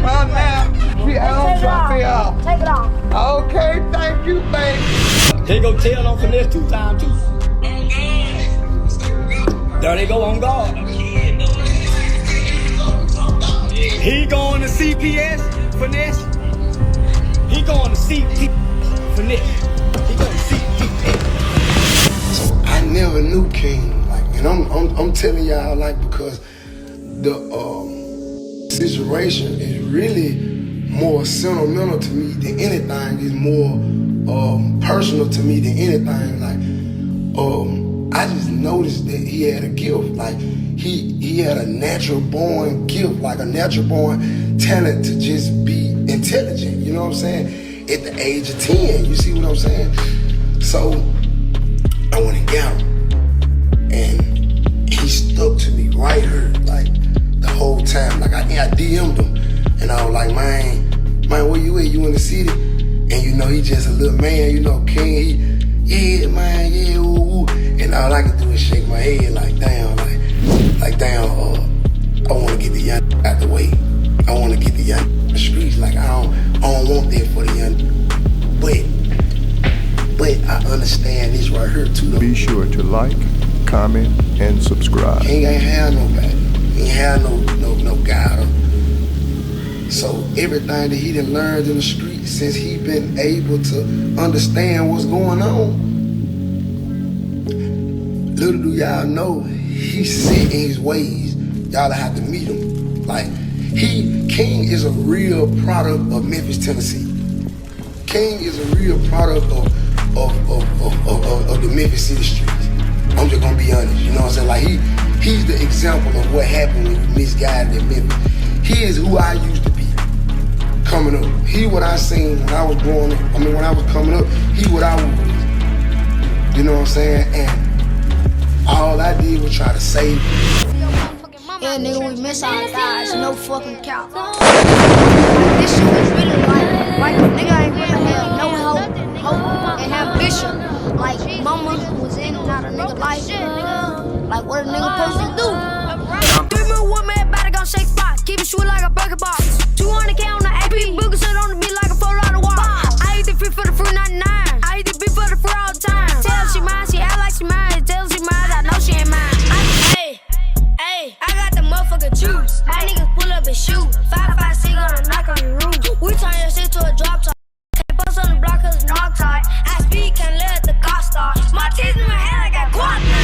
Come now. She out, drop me off. Take it off. Okay, thank you, baby. They go tell on finesse 2 times too. There they go on guard. He going to CPS finesse. He going to CP finesse. He going to CPS. So I never knew King, like, and I'm telling y'all, like, because the situation is really more sentimental to me than anything. It's more personal to me than anything. Like, I just noticed that he had a gift. Like, he had a natural born gift, like a natural born talent to just be intelligent. You know what I'm saying? At the age of 10, you see what I'm saying? So I went and got him, and he stuck to me right here, like the whole time. Like I DM'd him, and I was like, man, where you at? You in the city? And you know, he just a little man, you know, King. Yeah, man, yeah, ooh, ooh. And all I can do is shake my head like, damn, I want to get the young out the way. I want to get the young in the streets. Like, I don't want that for the young. But I understand this right here too, though. Be sure to like, comment, and subscribe. King ain't have nobody. He ain't have no guide. So everything that he done learned in the streets since he been able to understand what's going on, little do y'all know, he's set in his ways. Y'all have to meet him. Like, King is a real product of Memphis, Tennessee. King is a real product of the Memphis City streets. I'm just gonna be honest, you know what I'm saying? Like, he's the example of what happened when you misguided in Memphis. He is who I used to be coming up. He what I seen when I was growing up. I mean, when I was coming up, he what I was. You know what I'm saying? And all I did was try to save him. Yeah, nigga, we miss our guys, no fucking count. This shit was really like a nigga ain't really have no hope and ambition. Like, mama was in and out of nigga life. Like, what a nigga supposed to do? 3-minute woman, better gon' shake spots. Keep it short like a burger box. 200K on the AP, booger sit on the beat like a $4 watch. I eat the free for the free 99. I eat the beef for the free all the time. Tell she mine, she act like she mine. Tell she mine, I know she ain't mine. I got the motherfucking juice. My niggas pull up and shoot. 556 gonna knock on your roof. We turn your shit to a drop top. Can't bust on the block cause it's knock tight. I speed, can't let the car start. My teeth in my head, I got quad now.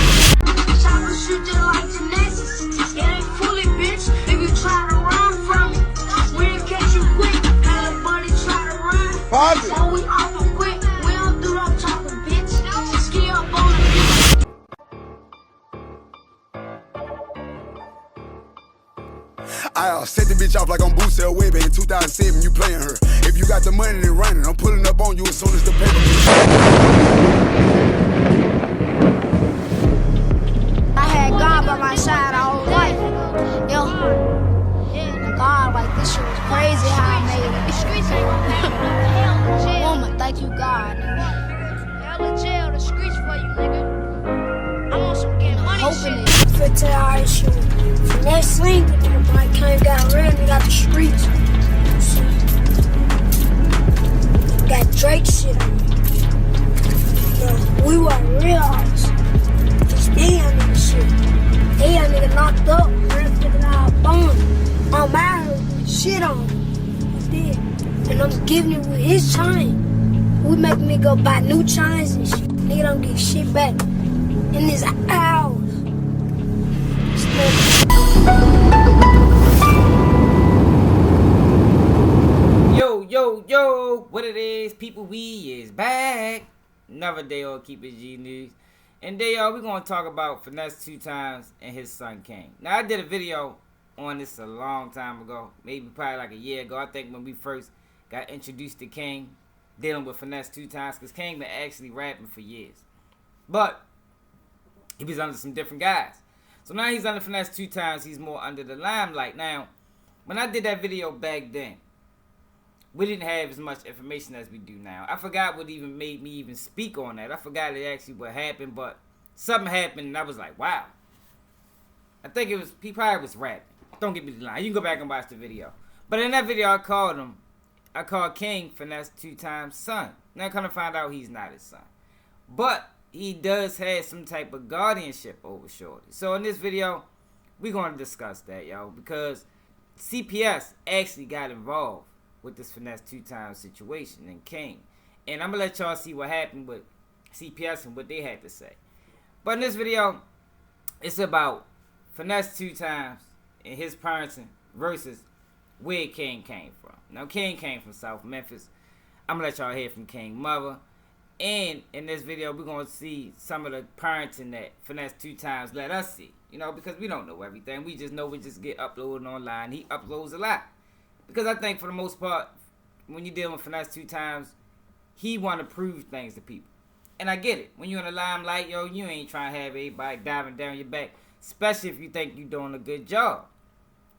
Chopper shoot just like Genesis. Yeah, they fully, bitch. If you try to run from me, we'll catch you quick. Everybody try to run. So we off and quick. We don't do no talking, bitch. Ski up on the bitch. I set the bitch off like I'm Bootsell Webber in 2007, you playing her. If you got the money, then running. I'm pulling up on you as soon as the paper gets. I had God by my side all life. Yo, God, like, this shit was crazy how I made it. Woman, thank you, God. Hell in jail, the streets for you, nigga. I'm on some getting money shit. Fit to our issue. Finesse link, my kind got rid and got the streets. Got Drake shit on me. Yo, we were real artists. They young nigga shit. They young nigga knocked up, ran figured out bone. I'm out with shit on him. Did. And I'm giving it with his chain. We make me go buy new chains and shit. Nigga don't get shit back in this hours. Yo, what it is, people, we is back. Another day on Keep It G News. And today, y'all, we're going to talk about Finesse 2 times and his son, King. Now, I did a video on this a long time ago, maybe probably like a year ago. I think when we first got introduced to King, dealing with Finesse 2 times, because King been actually rapping for years. But he was under some different guys. So now he's under Finesse 2 times, he's more under the limelight. Now, when I did that video back then, we didn't have as much information as we do now. I forgot what even made me even speak on that. I forgot actually what happened, but something happened and I was like, wow. I think it was, he probably was rapping. Don't get me the line. You can go back and watch the video. But in that video, I called King FINESSE2TYMES' son. Now, kind of find out he's not his son. But he does have some type of guardianship over Shorty. So in this video, we're going to discuss that, y'all. Because CPS actually got involved with this FINESSE2TYMES situation and King. And I'm going to let y'all see what happened with CPS and what they had to say. But in this video, it's about FINESSE2TYMES and his parenting versus where King came from. Now, King came from South Memphis. I'm going to let y'all hear from King's mother. And in this video, we're going to see some of the parenting that FINESSE2TYMES let us see. You know, because we don't know everything. We just know we just get uploaded online. He uploads a lot. Because I think for the most part, when you're dealing with FINESSE2TYMES, he want to prove things to people. And I get it. When you're in the limelight, yo, you ain't trying to have everybody diving down your back. Especially if you think you're doing a good job.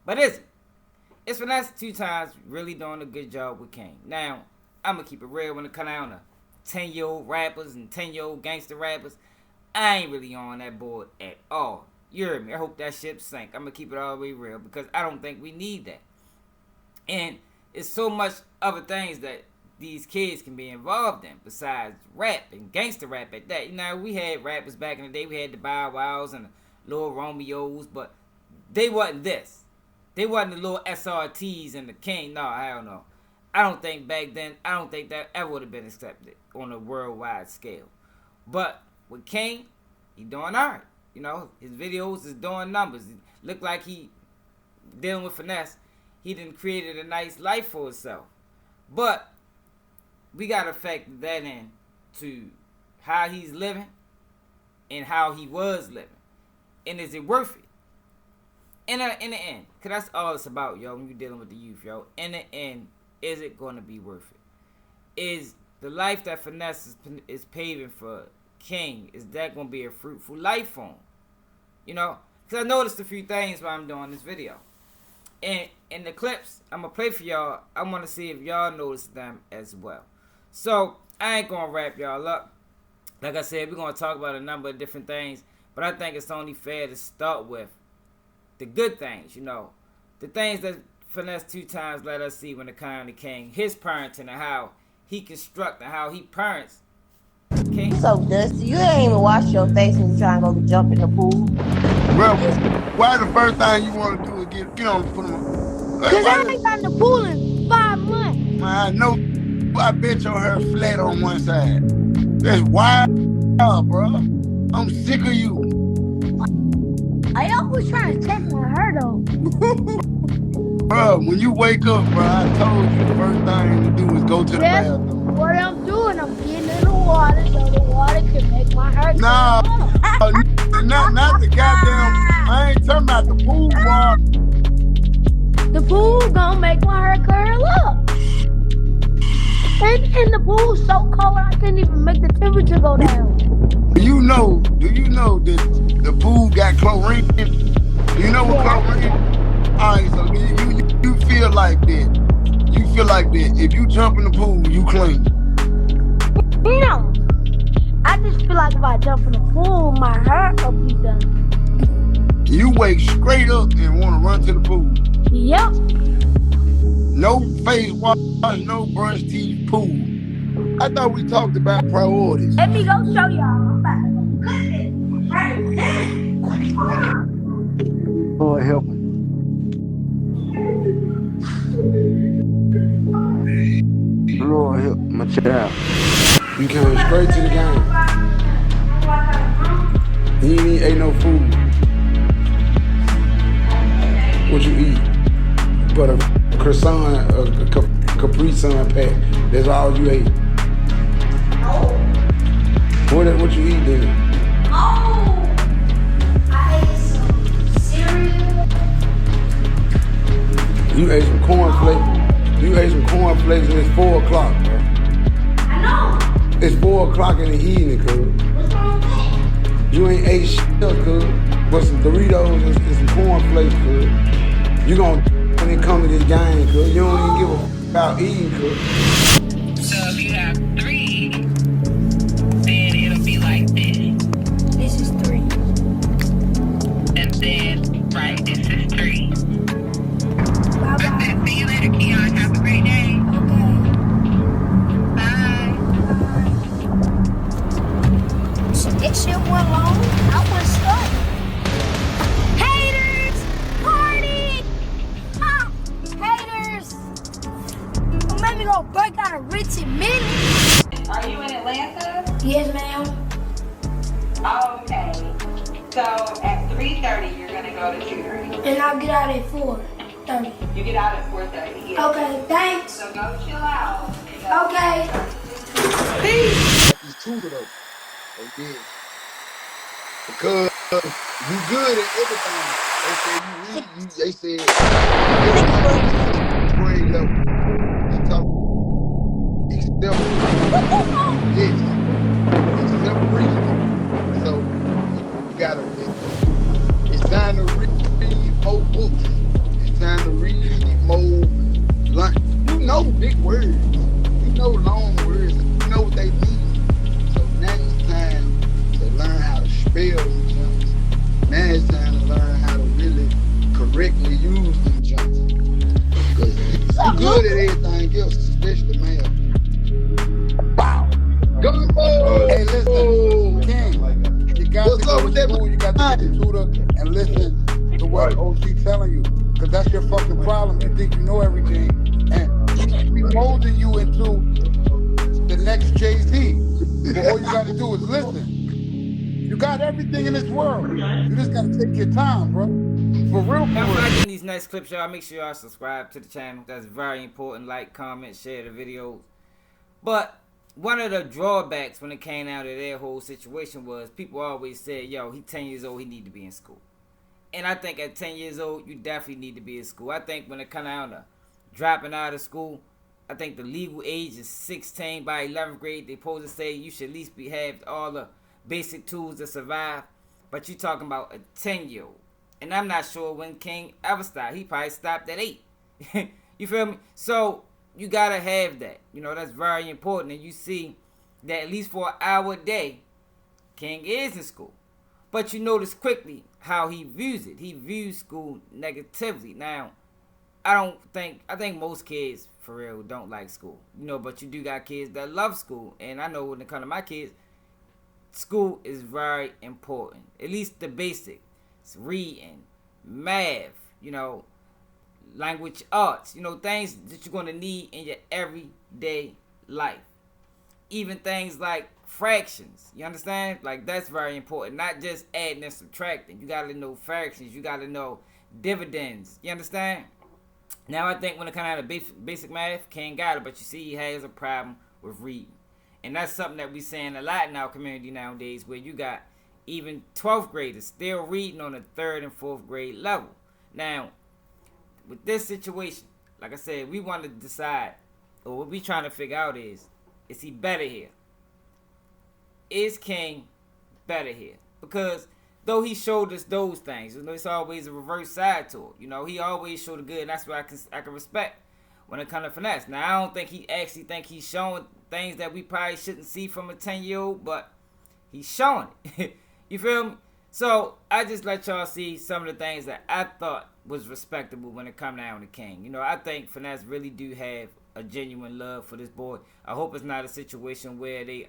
But is it? It's FINESSE2TYMES really doing a good job with King. Now, I'm going to keep it real when it comes down to 10-year-old rappers and 10-year-old gangster rappers. I ain't really on that board at all. You heard me? I hope that ship sank. I'm going to keep it all the way real because I don't think we need that. And it's so much other things that these kids can be involved in besides rap and gangster rap at that. You know, we had rappers back in the day. We had the Bow Wows and the Lil Romeos, but they wasn't this. They wasn't the little SRTs and the King. No, hell no. I don't think back then, I don't think that ever would have been accepted on a worldwide scale. But with King, he doing all right. You know, his videos is doing numbers. It look like he dealing with finesse. He done created a nice life for himself. But we got to factor that in to how he's living and how he was living. And is it worth it? In the end, because that's all it's about, yo, when you're dealing with the youth, yo. In the end, is it going to be worth it? Is the life that Finesse is paving for King, is that going to be a fruitful life for him? You know? Because I noticed a few things while I'm doing this video. And in the clips I'm going to play for y'all, I want to see if y'all notice them as well. So, I ain't going to wrap y'all up. Like I said, we're going to talk about a number of different things. But I think it's only fair to start with the good things, you know. The things that FINESSE2TYMES let us see when it comes to King. His parenting and how he constructs and how he parents King. So dusty, you ain't even wash your face when you trying to go jump in the pool. Bro, why the first thing you want to do is get on the pool? Cause I ain't got in the pool in 5 months. Man, I know. I bet your hair flat on one side. That's wild, bro. I'm sick of you. I always trying to check my hair though. Bro, when you wake up, bro, I told you the first thing to do is go to the bathroom. What I'm doing, I'm getting in the water so the water can make my hair Nah, not the goddamn. I ain't talking about the pool water. The pool gonna make my hair curl up. And the pool's so cold I can't even make the temperature go down. Do you know that the pool got chlorine? Do you know what chlorine? Alright, so you feel like that. You feel like that. If you jump in the pool, you clean. No. I just feel like if I jump in the pool, my hair will be done. You wake straight up and want to run to the pool. Yep. No face wash, no brush teeth, pool. I thought we talked about priorities. Let me go show y'all. I'm about to go cook it right now. Lord help me. Lord help my child. You came straight to the game. You ain't ate no food. What you eat? But a croissant, a Capri Sun pack. That's all you ate. What you eat then? Oh, I ate some cereal. You ate some cornflakes. You ate some cornflakes and it's 4 o'clock, bro. I know. It's 4 o'clock in the evening, cuz. What's wrong with that? You ain't ate shit, cuz. But some Doritos and some cornflakes, cuz. You gon' when it come to this game, cuz. You don't even give a f about eating, cuz. So if you have 3, then it'll be like this. This is 3. And then, right, this is 3. Bye But bye. then see you later. finna go break out a rich in minute. Are you in Atlanta? Yes, ma'am. Okay. So at 3:30, you're gonna go to tutoring. And I'll get out at 4:30. You get out at 4:30. Yeah. Okay, thanks. So go chill out. Okay. He's tutor though. They did. Because you good at everything. They say you read, they said grade level. He talk except yes. Except reading. So you gotta it's time to read more books. It's time to read more lunch. You know big words. You know long words. You know what they mean. So now it's time to learn how to spell them jumps. Now it's time to learn how to really correctly use them jumps. Because you're good at everything else, especially math. Wow. Go! Hey, listen, King, you got What's to up go with to that? school, you got to get the tutor and listen to what OG telling you. Because that's your fucking problem. You think you know everything. And we molding you into the next Jay-Z. But all you got to do is listen. You got everything in this world. You just got to take your time, bro. For real, Now, for if I real. get these next clips, y'all, make sure y'all subscribe to the channel. That's very important. Like, comment, share the videos. But one of the drawbacks when it came out of their whole situation was people always said, yo, he 10 years old, he need to be in school. And I think at 10 years old, you definitely need to be in school. I think when it comes down to dropping out of school, I think the legal age is 16. By 11th grade, they supposed to say you should at least have all the basic tools to survive. But you talking about a 10-year-old. And I'm not sure when King ever stopped. He probably stopped at 8. You feel me? So you got to have that. You know, that's very important. And you see that at least for an hour a day, King is in school. But you notice quickly how he views it. He views school negatively. Now, I think most kids, for real, don't like school. You know, but you do got kids that love school. And I know when it comes to my kids, school is very important. At least the basic. It's reading, math, you know, language arts. You know, things that you're going to need in your everyday life. Even things like fractions. You understand? Like, that's very important. Not just adding and subtracting. You got to know fractions. You got to know dividends. You understand? Now, I think when it comes out of basic math, King got it. But you see, he has a problem with reading. And that's something that we're saying a lot in our community nowadays, where you got even 12th graders still reading on the 3rd and 4th grade level. Now, with this situation, like I said, we want to decide, or what we trying to figure out is he better here? Is King better here? Because though he showed us those things, you know, it's always a reverse side to it. You know, he always showed the good, and that's what I can respect when it comes to finesse. Now, I don't think he actually think he's showing things that we probably shouldn't see from a 10-year-old, but he's showing it. You feel me? So, I just let y'all see some of the things that I thought was respectable when it come down to King. You know, I think Finesse really do have a genuine love for this boy. I hope it's not a situation where they,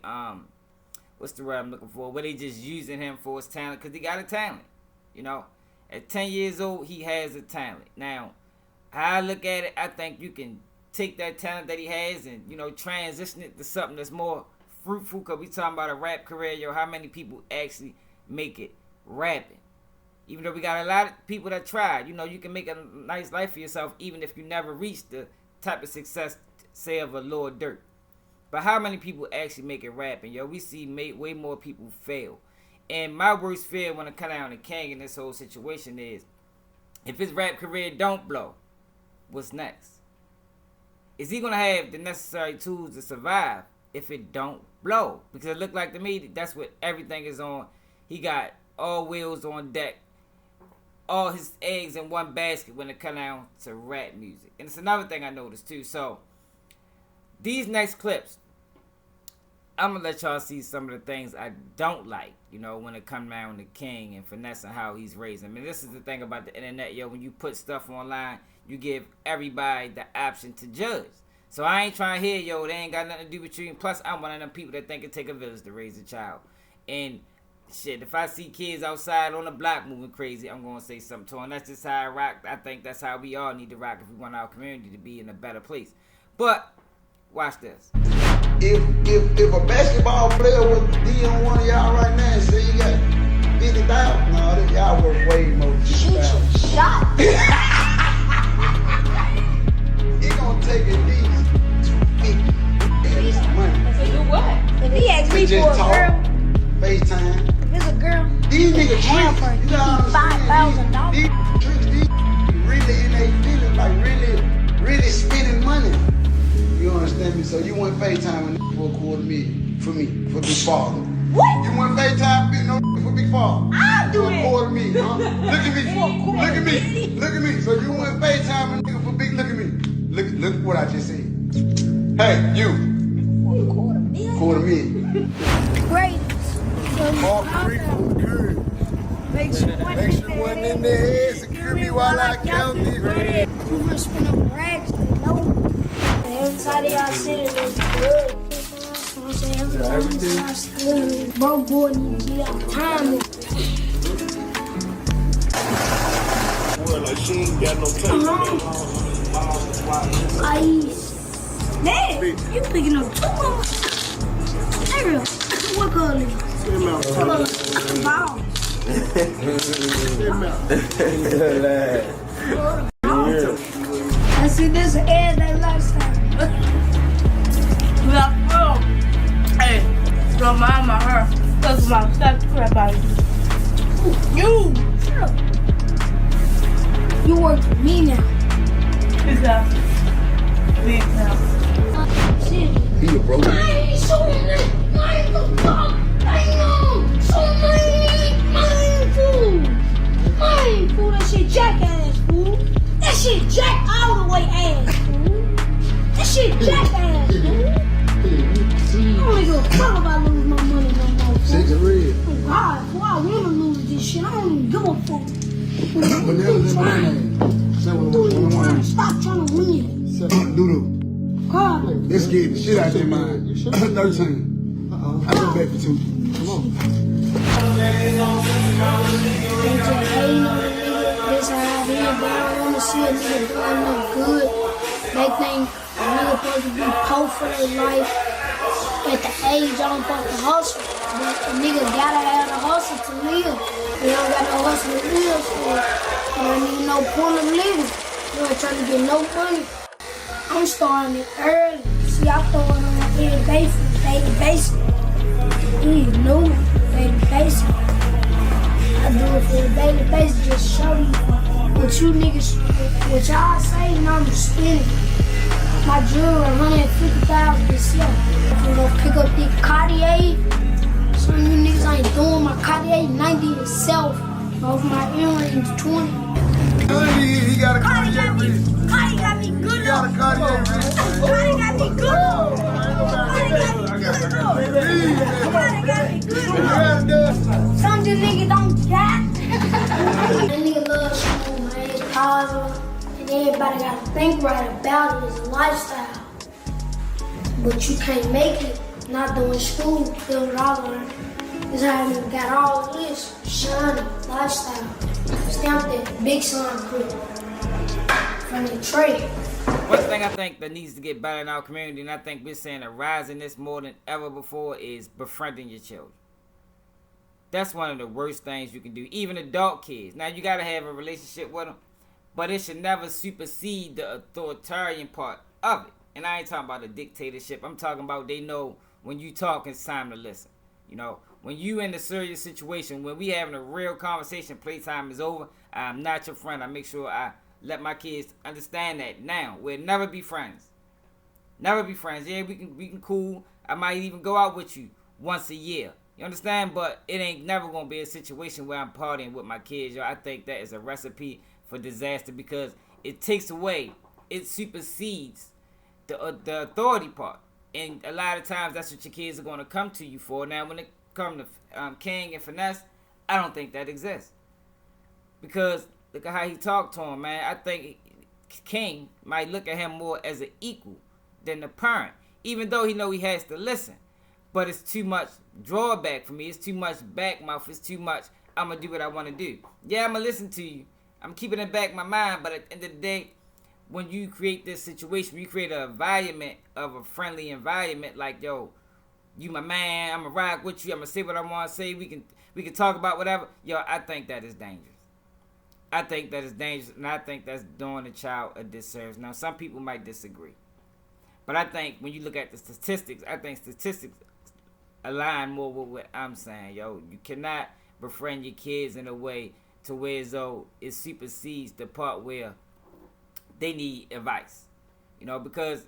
what's the word I'm looking for? Where they just using him for his talent, because he got a talent. You know, at 10 years old, he has a talent. Now, how I look at it, I think you can take that talent that he has and, you know, transition it to something that's more fruitful, because we talking about a rap career. Yo, how many people actually make it rapping? Even though we got a lot of people that tried. You know, you can make a nice life for yourself even if you never reach the type of success, say, of a Lord Dirt. But how many people actually make it rapping? Yo, we see way more people fail. And my worst fear when it comes down to King in this whole situation is, if his rap career don't blow, what's next? Is he going to have the necessary tools to survive if it don't blow? Because it looked like to me that's what everything is on. He got all wheels on deck, all his eggs in one basket when it comes down to rap music. And it's another thing I noticed too. So, these next clips, I'm going to let y'all see some of the things I don't like, you know, when it comes down to King and Finesse and how he's raised. I mean, this is the thing about the internet, yo. When you put stuff online, you give everybody the option to judge. So I ain't trying to hear, yo, they ain't got nothing to do with you. And plus, I'm one of them people that think it take a village to raise a child. And shit, if I see kids outside on the block moving crazy, I'm going to say something to them. That's just how I rock. I think that's how we all need to rock if we want our community to be in a better place. But Watch this. If a basketball player was dealing one of y'all right now and say you got 50,000, no, that y'all worth way more than 50,000. Shot. He gonna take at least 250 and some money. To do what? If he asked me To for just a talk, girl, FaceTime. if it's a girl, These niggas damn tricks. for You know what I'm saying? $5,000. These tricks, these really in their feelings, like really spending money. You understand me? So you want FaceTime a nigga for $250,000 for me, for Big Father. What? You want FaceTime for Big Father? I'll do for it. $250,000, huh? Look at me. Look at me. Look at me. So you want FaceTime a nigga for Big, look at me. Look at what I just said. Hey, you. $250,000. Greatest. Mark Creek on the curb. Make sure one in the head. Secure me while I count these reds. you must spend up rags, they know. And every time y'all sit it, it's good. I'm saying every time y'all sit it, bro, boy, need to get out time. Well, like she ain't got no Ice. Man, you picking up too much. Hey, real. What color is it? Ball. I see this everyday lifestyle. hey, don't mind my hair. That's my stop the crap out of you. You work for me now. Exactly. Big now. Shit. He a broke. I ain't showing that. I ain't gonna talk. I know. So mine fool. Mine fool. That shit jackass fool. That shit jack all the way ass fool. That shit jackass fool. I don't give a fuck about losing my money no more fool. Six and red. Oh God, fool, I wanna lose this shit. I don't even give a fuck. Bananas in my name. Stop trying to win. Doodoo. God. Let's get the shit out their mind. 13. I go back for 2. Come on. They just hating on the nigga. This how it is, but I don't wanna see a nigga doing no good. They think a nigga supposed to be poor for their life. At the age, I'm supposed to hustle. But a nigga gotta have a hustle to live. You don't got no hustle to live, so there ain't even no point of living. You ain't trying to get no money. I'm starting it early. See, I throw it on a daily basis. You know daily basis. I do it for the daily basis, just show you what you niggas, what y'all say, and I'm spending. My jewelry, $150,000 this year. If you gonna pick up the Cartier, some of you niggas ain't doing my Cartier 90 itself. Both my earrings 20. He got a Cartier wrist. Cardi got me good He got a Cartier wrist. Cardi got me good Cardi got me good Some of you niggas don't got. That nigga love school, man. It's positive. And everybody gotta think right about it. It's a lifestyle. But you can't make it not doing school. That's what I learned. This how I got all of this. Shiny lifestyle. Stamped it. Big sign print. From the trade. One thing I think that needs to get better in our community, and I think we're seeing a rise in this more than ever before, is befriending your children. That's one of the worst things you can do. Even adult kids. Now, you got to have a relationship with them, but it should never supersede the authoritarian part of it. And I ain't talking about a dictatorship. I'm talking about they know when you talk, it's time to listen. You know, when you in a serious situation, when we having a real conversation, playtime is over, I'm not your friend. I make sure I let my kids understand that now. We'll never be friends. Never be friends. Yeah, we can cool. I might even go out with you once a year. You understand? But it ain't never going to be a situation where I'm partying with my kids. Yo, I think that is a recipe for disaster because it takes away, it supersedes the authority part. And a lot of times that's what your kids are going to come to you for. Now, when it comes to King and Finesse, I don't think that exists. Because look at how he talked to him, man. I think King might look at him more as an equal than the parent. Even though he know he has to listen. But it's too much drawback for me. It's too much back mouth. It's too much, I'm going to do what I want to do. Yeah, I'm going to listen to you. I'm keeping it back in my mind. But at the end of the day, when you create this situation, you create an environment of a friendly environment, like, yo, you my man, I'ma ride with you, I'ma say what I wanna say, we can talk about whatever. Yo, I think that is dangerous. I think that is dangerous, and I think that's doing the child a disservice. Now, some people might disagree, but I think when you look at the statistics, I think statistics align more with what I'm saying. Yo, you cannot befriend your kids in a way to where as though it supersedes the part where they need advice. You know, because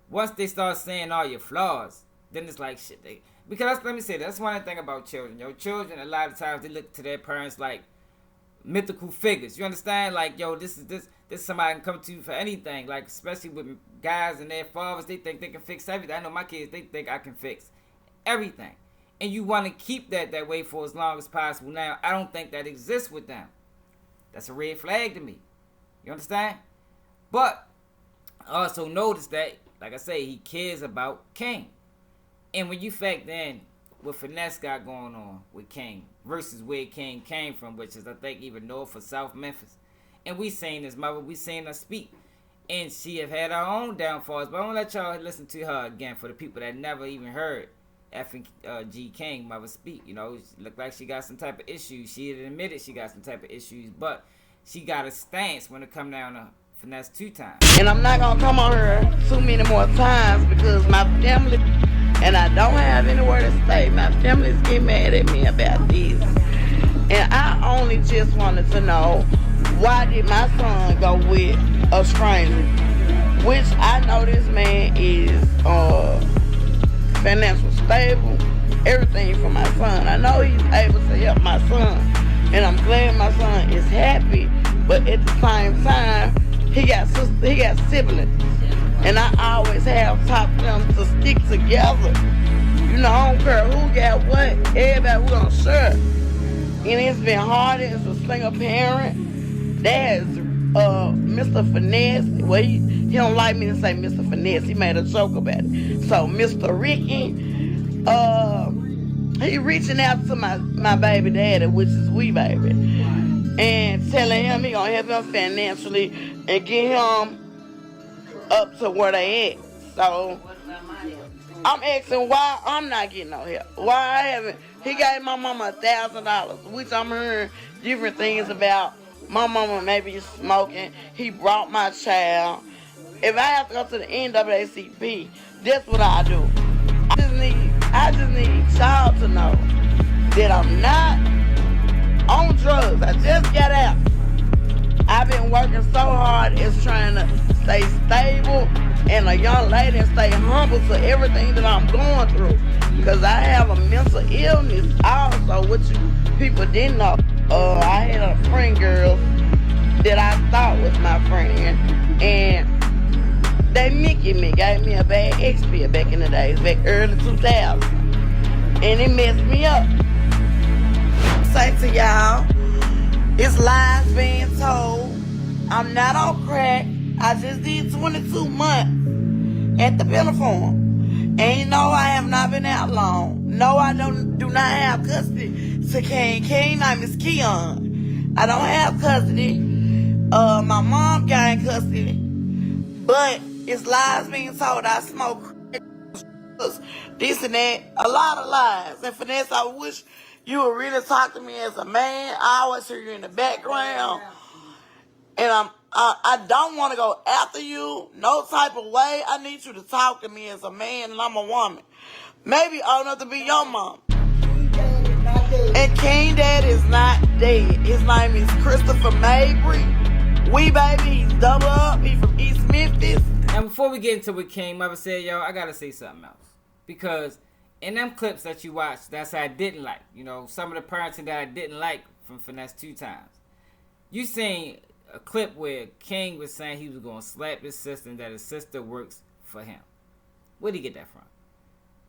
once they start saying all your flaws, then it's like shit. Because let me say, that's one thing about children. Yo, children, a lot of times they look to their parents like mythical figures. You understand? Like, yo, this is somebody I can come to for anything. Like, especially with guys and their fathers, they think they can fix everything. I know my kids, they think I can fix everything. And you want to keep that way for as long as possible. Now, I don't think that exists with them. That's a red flag to me. You understand? But I also notice that, like I say, he cares about King. And when you factor in what Finesse got going on with King versus where King came from, which is, I think, even north or south Memphis. And we seen his mother, we seen her speak. And she have had her own downfalls. But I'm going to let y'all listen to her again for the people that never even heard F&G King mother speak. You know, she looked like she got some type of issues. She had admitted she got some type of issues. But she got a stance when it come down to Finesse 2 times. And I'm not going to come on her too many more times because my family, and I don't have anywhere to stay, my family's getting mad at me about this. And I only just wanted to know, why did my son go with a stranger? Which I know this man is financial stable, everything for my son. I know he's able to help my son. And I'm glad my son is happy. But at the same time, he got siblings. And I always have taught them to stick together. You know, I don't care who got what, everybody we gonna share. And it's been hard as a single parent. There's Mr. Finesse. Well, he don't like me to say Mr. Finesse. He made a joke about it. So Mr. Ricky, he reaching out to my baby daddy, which is Wee Baby, and telling him he gonna help him financially and get him up to where they at. So I'm asking why I'm not getting no help. Why I haven't. He gave my mama $1,000, which I'm hearing different things about. My mama maybe smoking. He brought my child. If I have to go to the NAACP, that's what I do. I just need y'all to know that I'm not on drugs. I just got out. I've been working so hard as trying to stay stable and a young lady and stay humble to everything that I'm going through. Because I have a mental illness also, which you people didn't know. I had a friend girl that I thought was my friend, and they gave me a bad XP back in the days, back early 2000, and it messed me up. Say to y'all, it's lies being told. I'm not on crack. I just did 22 months at the Penniform. And you know I have not been out long. No, I do not have custody to King. King name is Keon. I don't have custody. My mom got custody. But it's lies being told. I smoke this and that. A lot of lies. And Finesse, I wish you would really talk to me as a man. I always hear you in the background. And I don't want to go after you, no type of way. I need you to talk to me as a man, and I'm a woman. Maybe old enough to be your mom. And King Dad is not dead. His name is Christopher Mabry. Wee Baby, he's double up. He's from East Memphis. Now, before we get into what King Mother said, yo, I gotta say something else. Because in them clips that you watched, that's I didn't like. You know, some of the parenting that I didn't like from Finesse 2 times. You seen a clip where King was saying he was going to slap his sister and that his sister works for him. Where'd he get that from?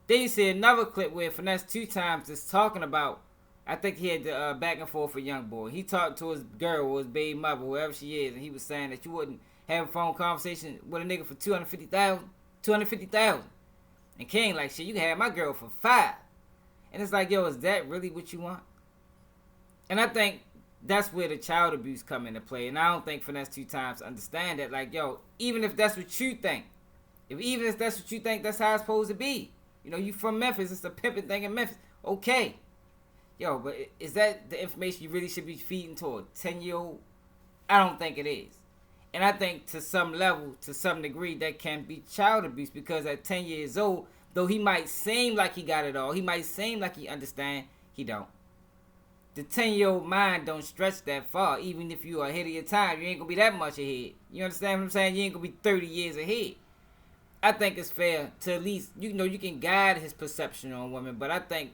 Then you see another clip where Finesse 2 times is talking about, I think he had the back and forth with Young Boy. He talked to his girl or his baby mother, whoever she is, and he was saying that you wouldn't have a phone conversation with a nigga for $250,000. And King like, shit, you can have my girl for $5. And it's like, yo, is that really what you want? And I think that's where the child abuse come into play. And I don't think FINESSE2TYMES understand that. Like, yo, even if that's what you think, that's how it's supposed to be. You know, you from Memphis, it's a pimping thing in Memphis. Okay. Yo, but is that the information you really should be feeding to a 10-year-old? I don't think it is. And I think to some level, to some degree, that can be child abuse, because at 10 years old, though he might seem like he got it all, he might seem like he understand, he don't. The 10-year-old mind don't stretch that far. Even if you are ahead of your time, you ain't going to be that much ahead. You understand what I'm saying? You ain't going to be 30 years ahead. I think it's fair to at least, you know, you can guide his perception on women, but I think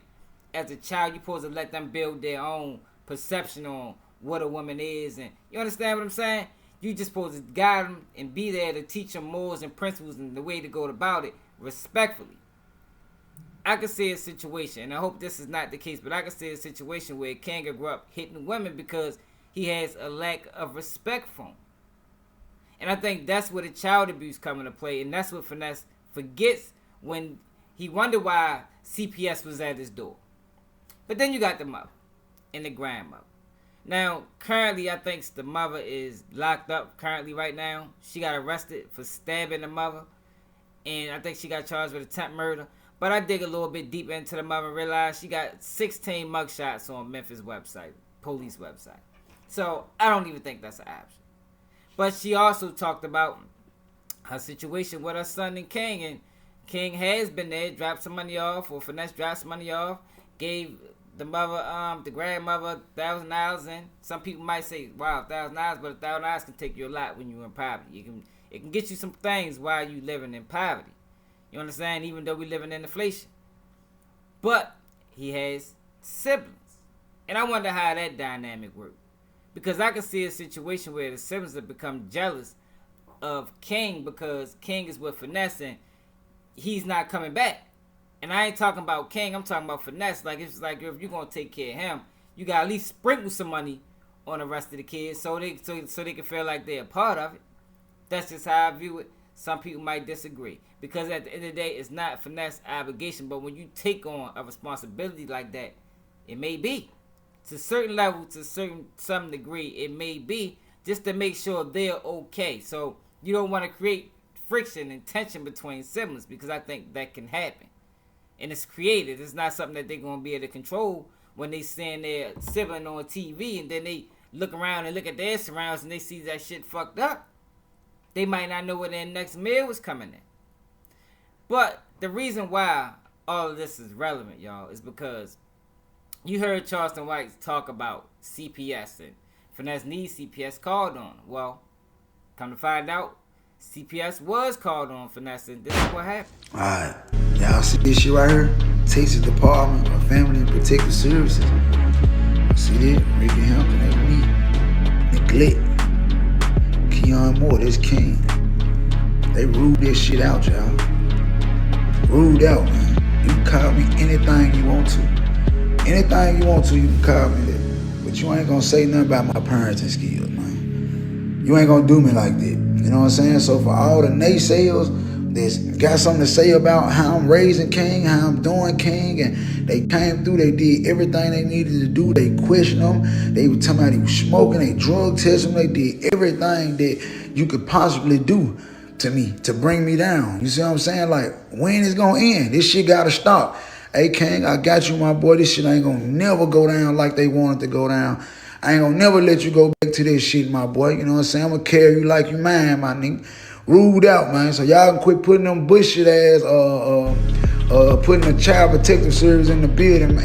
as a child, you're supposed to let them build their own perception on what a woman is. And you understand what I'm saying? You just supposed to guide them and be there to teach them morals and principles and the way to go about it respectfully. I could see a situation, and I hope this is not the case, but I could see a situation where Kanga grew up hitting women because he has a lack of respect for them. And I think that's where the child abuse come into play, and that's what Finesse forgets when he wondered why CPS was at his door. But then you got the mother and the grandmother. Now, currently, I think the mother is locked up currently right now. She got arrested for stabbing the mother, and I think she got charged with attempt murder. But I dig a little bit deeper into the mother and realize she got 16 mugshots on Memphis website, police website. So I don't even think that's an option. But she also talked about her situation with her son and King. And King has been there, dropped some money off, or Finesse dropped some money off, gave the mother, the grandmother, $1,000. And some people might say, wow, $1,000, but $1,000 can take you a lot when you're in poverty. It can get you some things while you living in poverty. You understand? Even though we living in inflation. But he has siblings. And I wonder how that dynamic works. Because I can see a situation where the siblings have become jealous of King because King is with Finesse and he's not coming back. And I ain't talking about King, I'm talking about Finesse. Like, it's like, if you're going to take care of him, you got to at least sprinkle some money on the rest of the kids so they can feel like they're a part of it. That's just how I view it. Some people might disagree. Because at the end of the day, it's not Finesse obligation. But when you take on a responsibility like that, it may be. To a certain level, to some degree, it may be. Just to make sure they're okay. So you don't want to create friction and tension between siblings. Because I think that can happen. And it's created. It's not something that they're going to be able to control when they stand their sibling on TV. And then they look around and look at their surroundings and they see that shit fucked up. They might not know where their next meal was coming in. But the reason why all of this is relevant, y'all, is because you heard Charleston White talk about CPS and Finesse needs CPS called on. Well, come to find out, CPS was called on Finesse, and this is what happened. Alright, y'all see this shit right here? Texas Department of Family and Protective Services. See that? Ricky Hampton, that's me. Neglect. Keon Moore, this King. They ruled this shit out, y'all. Ruled out, man. You can call me anything you want to. Anything you want to, you can call me that. But you ain't gonna say nothing about my parenting skills, man. You ain't gonna do me like that. You know what I'm saying? So for all the naysayers that's got something to say about how I'm raising King, how I'm doing King, and they came through, they did everything they needed to do, they questioned him, they were talking about he was smoking, they drug tested him, they did everything that you could possibly do to me, to bring me down. You see what I'm saying? Like, when is it gonna end? This shit gotta stop. Hey King, I got you, my boy. This shit ain't gonna never go down like they wanted to go down. I ain't gonna never let you go back to this shit, my boy. You know what I'm saying? I'm gonna carry you like you mine, my nigga. Ruled out, man. So y'all can quit putting them bullshit ass, putting the child protective service in the building,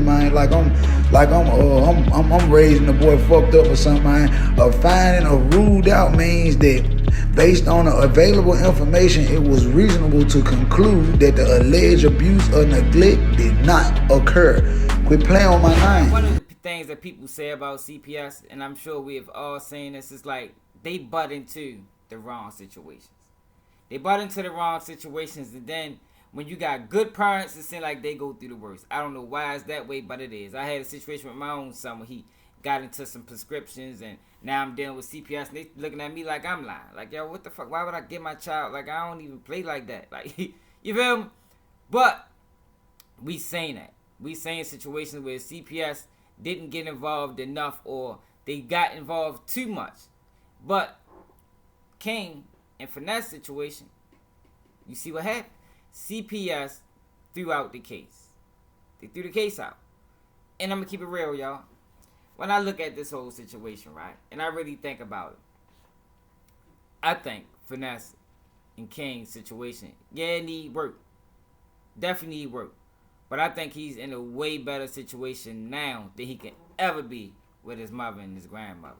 man. Like I'm raising the boy fucked up or something, man. A finding of ruled out means that based on the available information, it was reasonable to conclude that the alleged abuse or neglect did not occur. Quit playing with my name. One of the things that people say about CPS, and I'm sure we have all seen this, is like they butt into the wrong situations. They butt into the wrong situations, and then when you got good parents, it seems like they go through the worst. I don't know why it's that way, but it is. I had a situation with my own son where he got into some prescriptions, and now I'm dealing with CPS, and they looking at me like I'm lying. Like, yo, what the fuck? Why would I get my child? Like, I don't even play like that. Like, you feel me? But we saying that. We saying situations where CPS didn't get involved enough, or they got involved too much. But King and Finesse situation, you see what happened? CPS threw out the case. They threw the case out. And I'm going to keep it real, y'all. When I look at this whole situation, right, and I really think about it, I think Finesse and King's situation, yeah, need work. Definitely need work. But I think he's in a way better situation now than he can ever be with his mother and his grandmother.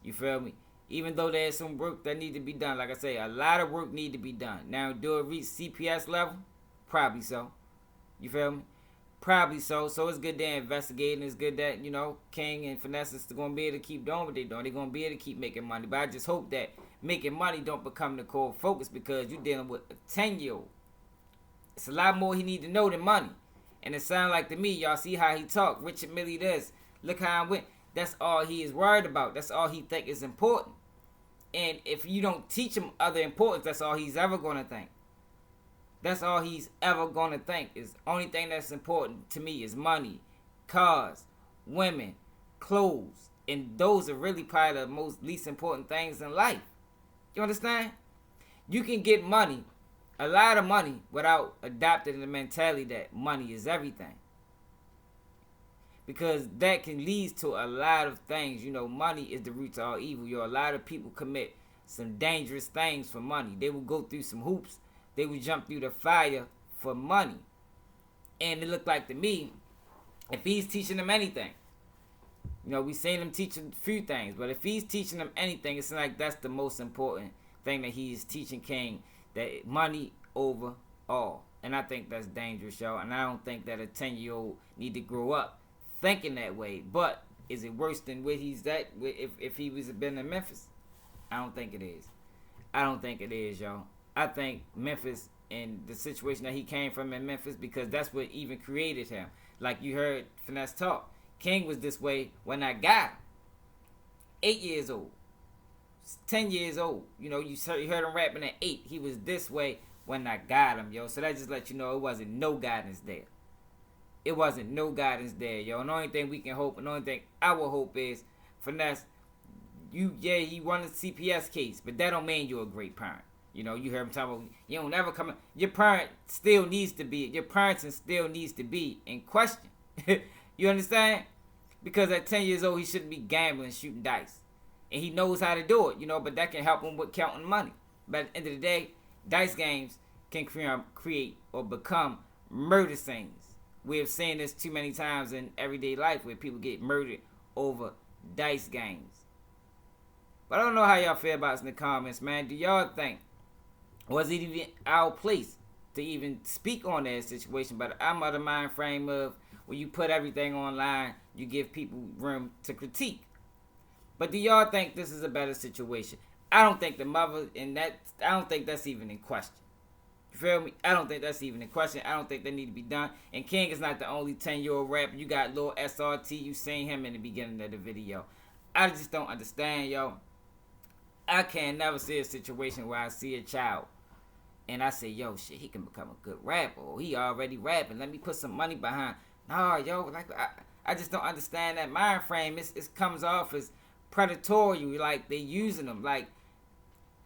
You feel me? Even though there's some work that need to be done. Like I say, a lot of work need to be done. Now, do it reach CPS level? Probably so. You feel me? Probably so. So it's good they're investigating. It's good that, you know, King and Finesse is going to be able to keep doing what they're doing. They're going to be able to keep making money. But I just hope that making money don't become the core focus, because you're dealing with a 10-year-old. It's a lot more he need to know than money. And it sound like to me, y'all see how he talk. Richard Millie this. Look how I went. That's all he is worried about. That's all he think is important. And if you don't teach him other importance, that's all he's ever going to think. That's all he's ever going to think. Is the only thing that's important to me is money, cars, women, clothes. And those are really probably the least important things in life. You understand? You can get money, a lot of money, without adopting the mentality that money is everything. Because that can lead to a lot of things. You know, money is the root to all evil. A lot of people commit some dangerous things for money. They will go through some hoops. They would jump through the fire for money. And it looked like to me, if he's teaching them anything, you know, we seen him teach a few things, but if he's teaching them anything, it's like that's the most important thing that he's teaching King, that money over all. And I think that's dangerous, y'all. And I don't think that a 10-year-old need to grow up thinking that way. But is it worse than what he's at if he was been in Memphis? I don't think it is. I don't think it is, y'all. I think Memphis and the situation that he came from in Memphis, because that's what even created him. Like you heard Finesse talk. King was this way when I got him. 8 years old. 10 years old. You know, you heard him rapping at 8. He was this way when I got him, yo. So that just let you know it wasn't no guidance there. It wasn't no guidance there, yo. And the only thing we can hope, and the only thing I will hope is, Finesse, you won a CPS case, but that don't mean you're a great parent. You know, you heard him talk about, you don't ever come in. Your parenting still needs to be in question. You understand? Because at 10 years old, he shouldn't be gambling, shooting dice. And he knows how to do it, you know, but that can help him with counting money. But at the end of the day, dice games can create or become murder scenes. We have seen this too many times in everyday life where people get murdered over dice games. But I don't know how y'all feel about this in the comments, man. Do y'all think, was it even our place to even speak on that situation? But I'm of the mind frame of, when you put everything online, you give people room to critique. But do y'all think this is a better situation? I don't think the mother I don't think that's even in question. You feel me? I don't think that's even in question. I don't think that need to be done. And King is not the only 10-year-old rapper. You got Lil SRT. You seen him in the beginning of the video. I just don't understand, yo. I can never see a situation where I see a child and I say, yo, shit, he can become a good rapper. Or he already rapping. Let me put some money behind. Nah, yo, like I just don't understand that mind frame. It comes off as predatory. Like they using them. Like,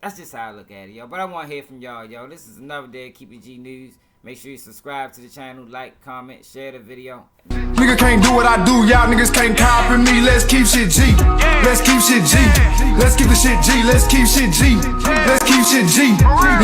that's just how I look at it, yo. But I want to hear from y'all, yo. This is another day of Keep It G News. Make sure you subscribe to the channel, like, comment, share the video. Nigga can't do what I do, y'all niggas can't copy me. Let's keep shit G. Let's keep shit G. Let's keep the shit G. Let's keep shit G. Let's keep shit G.